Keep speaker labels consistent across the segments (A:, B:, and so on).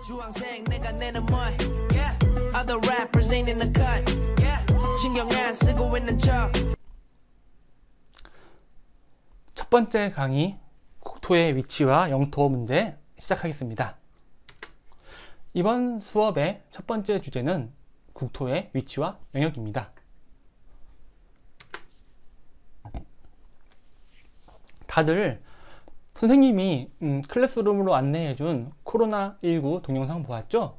A: 주황색 내가 내는 뭘 yeah. Other rappers ain't in the cut yeah. 신경 안 쓰고 있는 척.
B: 첫 번째 강의 국토의 위치와 영토 문제 시작하겠습니다. 이번 수업의 첫 번째 주제는 국토의 위치와 영역입니다. 다들 선생님이 클래스룸으로 안내해준 코로나19 동영상 보았죠?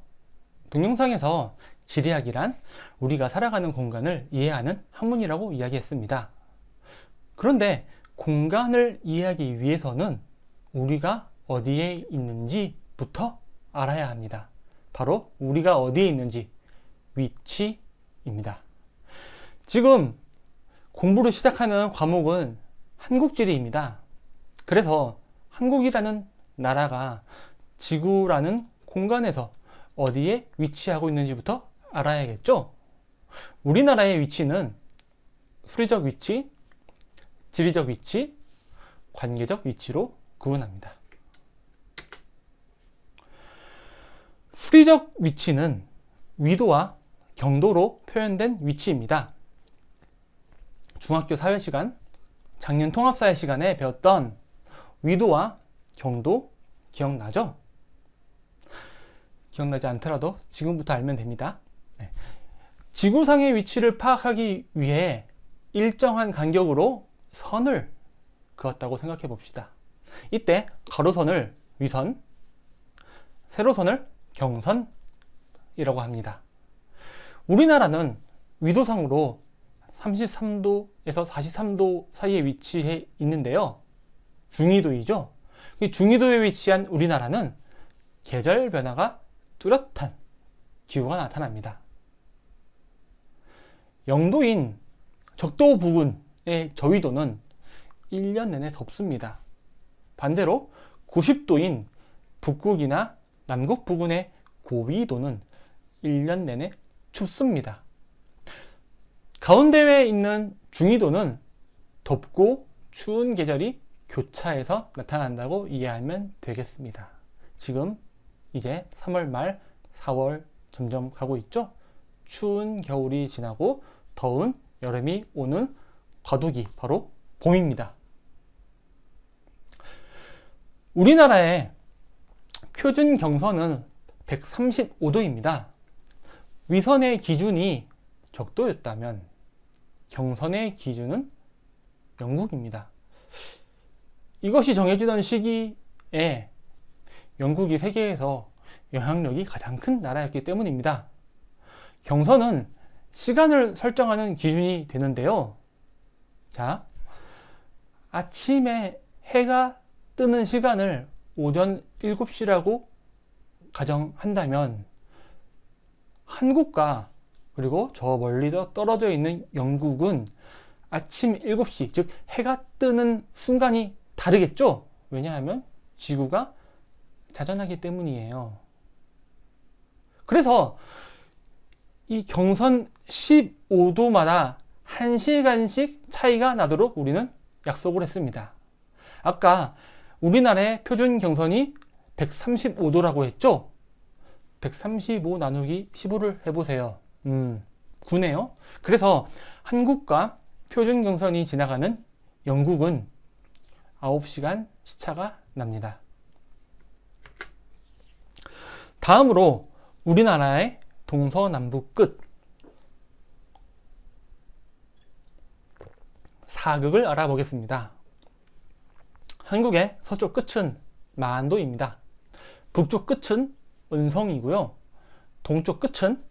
B: 동영상에서 지리학이란 우리가 살아가는 공간을 이해하는 학문이라고 이야기했습니다. 그런데 공간을 이해하기 위해서는 우리가 어디에 있는지부터 알아야 합니다. 바로 우리가 어디에 있는지, 위치입니다. 지금 공부를 시작하는 과목은 한국지리입니다. 그래서 한국이라는 나라가 지구라는 공간에서 어디에 위치하고 있는지부터 알아야겠죠? 우리나라의 위치는 수리적 위치, 지리적 위치, 관계적 위치로 구분합니다. 수리적 위치는 위도와 경도로 표현된 위치입니다. 중학교 사회시간, 작년 통합사회 시간에 배웠던 위도와 경도 기억나죠? 기억나지 않더라도 지금부터 알면 됩니다. 네. 지구상의 위치를 파악하기 위해 일정한 간격으로 선을 그었다고 생각해 봅시다. 이때 가로선을 위선, 세로선을 경선이라고 합니다. 우리나라는 위도상으로 33도에서 43도 사이에 위치해 있는데요. 중위도이죠. 중위도에 위치한 우리나라는 계절 변화가 뚜렷한 기후가 나타납니다. 영도인 적도 부근의 저위도는 1년 내내 덥습니다. 반대로 90도인 북극이나 남극 부근의 고위도는 1년 내내 춥습니다. 가운데에 있는 중위도는 덥고 추운 계절이 교차해서 나타난다고 이해하면 되겠습니다. 지금 이제 3월 말 4월 점점 가고 있죠? 추운 겨울이 지나고 더운 여름이 오는 과도기, 바로 봄입니다. 우리나라의 표준 경선은 135도입니다. 위선의 기준이 적도였다면 경선의 기준은 영국입니다. 이것이 정해지던 시기에 영국이 세계에서 영향력이 가장 큰 나라였기 때문입니다. 경선은 시간을 설정하는 기준이 되는데요. 자, 아침에 해가 뜨는 시간을 오전 7시라고 가정한다면 한국과 그리고 저 멀리 떨어져 있는 영국은 아침 7시, 즉 해가 뜨는 순간이 다르겠죠? 왜냐하면 지구가 자전하기 때문이에요. 그래서 이 경선 15도마다 1시간씩 차이가 나도록 우리는 약속을 했습니다. 아까 우리나라의 표준 경선이 135도라고 했죠? 135 나누기 15를 해보세요. 9네요. 그래서 한국과 표준 경선이 지나가는 영국은 9시간 시차가 납니다. 다음으로 우리나라의 동서남북 끝 사극을 알아보겠습니다. 한국의 서쪽 끝은 만도입니다. 북쪽 끝은 은성이고요. 동쪽 끝은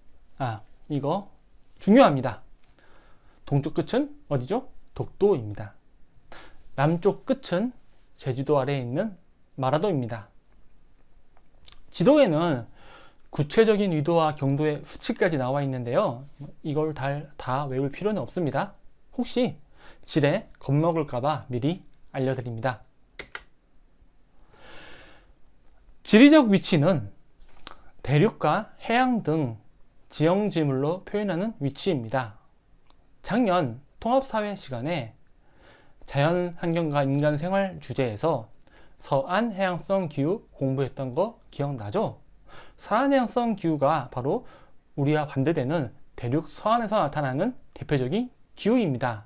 B: 이거 중요합니다. 동쪽 끝은 어디죠? 독도입니다. 남쪽 끝은 제주도 아래에 있는 마라도입니다. 지도에는 구체적인 위도와 경도의 수치까지 나와 있는데요. 이걸 다 외울 필요는 없습니다. 혹시 지레 겁먹을까봐 미리 알려드립니다. 지리적 위치는 대륙과 해양 등 지형지물로 표현하는 위치입니다. 작년 통합사회 시간에 자연환경과 인간생활 주제에서 서안 해양성 기후 공부했던 거 기억나죠? 서한해양성 기후가 바로 우리와 반대되는 대륙 서안에서 나타나는 대표적인 기후입니다.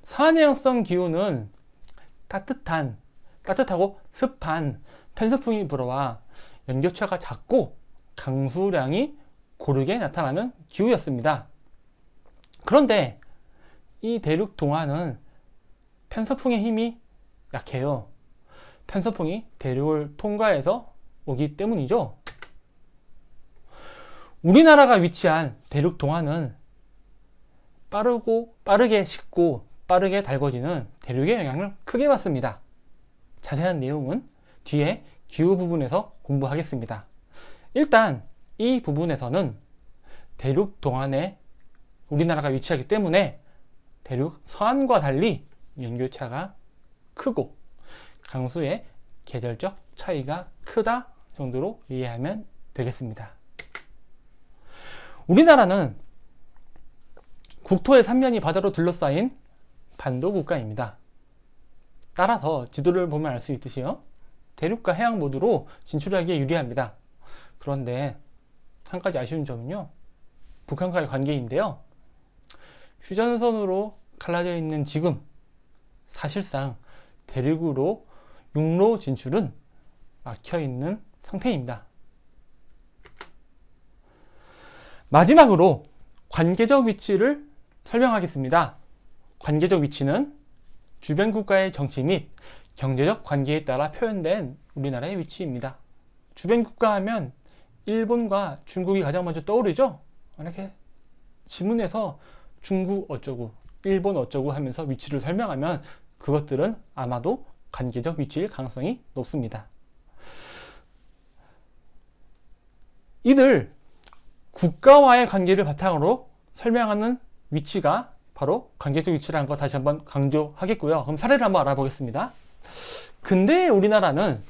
B: 서한해양성 기후는 따뜻하고 습한 편서풍이 불어와 연교차가 작고 강수량이 고르게 나타나는 기후였습니다. 그런데 이 대륙 동안은 편서풍의 힘이 약해요. 편서풍이 대륙을 통과해서 오기 때문이죠. 우리나라가 위치한 대륙 동안은 빠르게 식고 빠르게 달궈지는 대륙의 영향을 크게 받습니다. 자세한 내용은 뒤에 기후 부분에서 공부하겠습니다. 일단 이 부분에서는 대륙 동안에 우리나라가 위치하기 때문에 대륙 서안과 달리 연교차가 크고 강수의 계절적 차이가 크다 정도로 이해하면 되겠습니다. 우리나라는 국토의 3면이 바다로 둘러싸인 반도 국가입니다. 따라서 지도를 보면 알 수 있듯이요, 대륙과 해양 모두로 진출하기에 유리합니다. 그런데 한 가지 아쉬운 점은요, 북한과의 관계인데요. 휴전선으로 갈라져 있는 지금 사실상 대륙으로 육로 진출은 막혀 있는 상태입니다. 마지막으로 관계적 위치를 설명하겠습니다. 관계적 위치는 주변 국가의 정치 및 경제적 관계에 따라 표현된 우리나라의 위치입니다. 주변 국가 하면 일본과 중국이 가장 먼저 떠오르죠? 이렇게 지문에서 중국 어쩌고, 일본 어쩌고 하면서 위치를 설명하면 그것들은 아마도 관계적 위치일 가능성이 높습니다. 이들 국가와의 관계를 바탕으로 설명하는 위치가 바로 관계적 위치라는 거 다시 한번 강조하겠고요. 그럼 사례를 한번 알아보겠습니다. 근대 우리나라는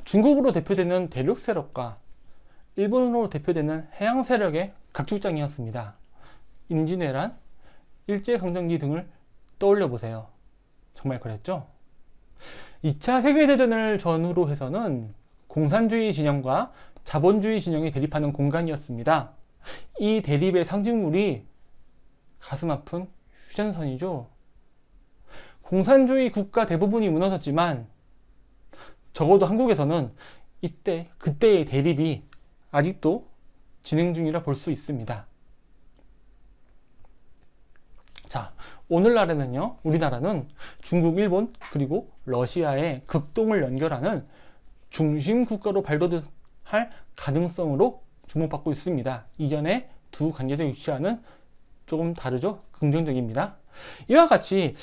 B: 중국으로 대표되는 대륙 세력과 일본으로 대표되는 해양 세력의 각축장이었습니다. 임진왜란, 일제강점기 등을 떠올려 보세요. 정말 그랬죠? 2차 세계대전을 전후로 해서는 공산주의 진영과 자본주의 진영이 대립하는 공간이었습니다. 이 대립의 상징물이 가슴 아픈 휴전선이죠. 공산주의 국가 대부분이 무너졌지만 적어도 한국에서는 그때의 대립이 아직도 진행 중이라 볼 수 있습니다. 자, 오늘날에는요, 우리나라는 중국, 일본, 그리고 러시아의 극동을 연결하는 중심 국가로 발돋할 가능성으로 주목받고 있습니다. 이전에 두 관계적 위치와는 조금 다르죠? 긍정적입니다. 이와 같이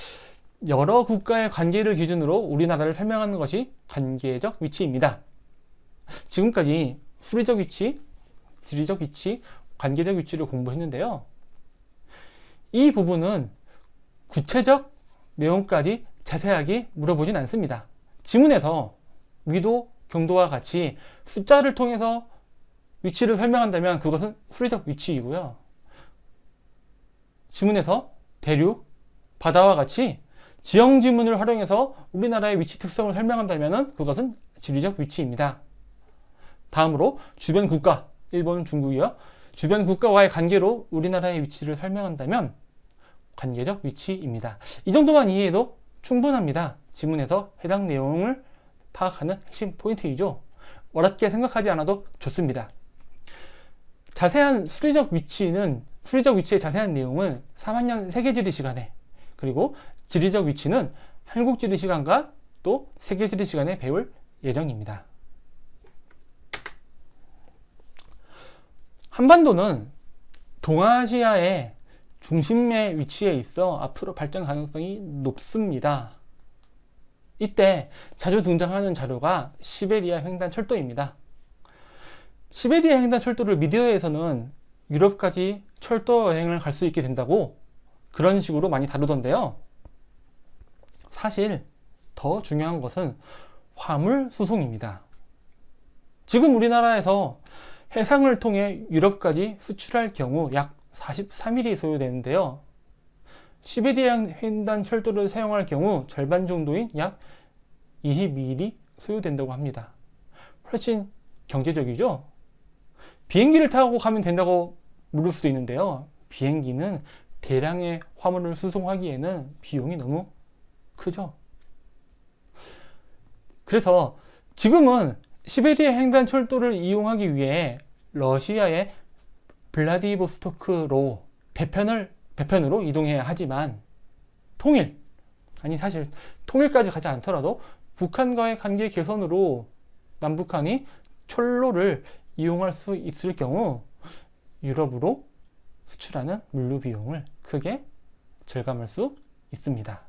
B: 여러 국가의 관계를 기준으로 우리나라를 설명하는 것이 관계적 위치입니다. 지금까지 수리적 위치, 지리적 위치, 관계적 위치를 공부했는데요. 이 부분은 구체적 내용까지 자세하게 물어보진 않습니다. 지문에서 위도, 경도와 같이 숫자를 통해서 위치를 설명한다면 그것은 수리적 위치이고요. 지문에서 대륙, 바다와 같이 지형 지문을 활용해서 우리나라의 위치 특성을 설명한다면 그것은 지리적 위치입니다. 다음으로 주변 국가, 일본, 중국이요. 주변 국가와의 관계로 우리나라의 위치를 설명한다면 관계적 위치입니다. 이 정도만 이해해도 충분합니다. 지문에서 해당 내용을 파악하는 핵심 포인트이죠. 어렵게 생각하지 않아도 좋습니다. 자세한 수리적 위치의 자세한 내용은 3학년 세계지리 시간에, 그리고 지리적 위치는 한국지리 시간과 또 세계지리 시간에 배울 예정입니다. 한반도는 동아시아의 중심의 위치에 있어 앞으로 발전 가능성이 높습니다. 이때 자주 등장하는 자료가 시베리아 횡단 철도입니다. 시베리아 횡단 철도를 미디어에서는 유럽까지 철도 여행을 갈 수 있게 된다고 그런 식으로 많이 다루던데요. 사실 더 중요한 것은 화물 수송입니다. 지금 우리나라에서 해상을 통해 유럽까지 수출할 경우 약 43일이 소요되는데요. 시베리아 횡단 철도를 사용할 경우 절반 정도인 약 22일이 소요된다고 합니다. 훨씬 경제적이죠. 비행기를 타고 가면 된다고 물을 수도 있는데요. 비행기는 대량의 화물을 수송하기에는 비용이 너무 크죠. 그래서 지금은 시베리아 횡단철도를 이용하기 위해 러시아의 블라디보스토크로 배편으로 이동해야 하지만 사실 통일까지 가지 않더라도 북한과의 관계 개선으로 남북한이 철로를 이용할 수 있을 경우 유럽으로 수출하는 물류 비용을 크게 절감할 수 있습니다.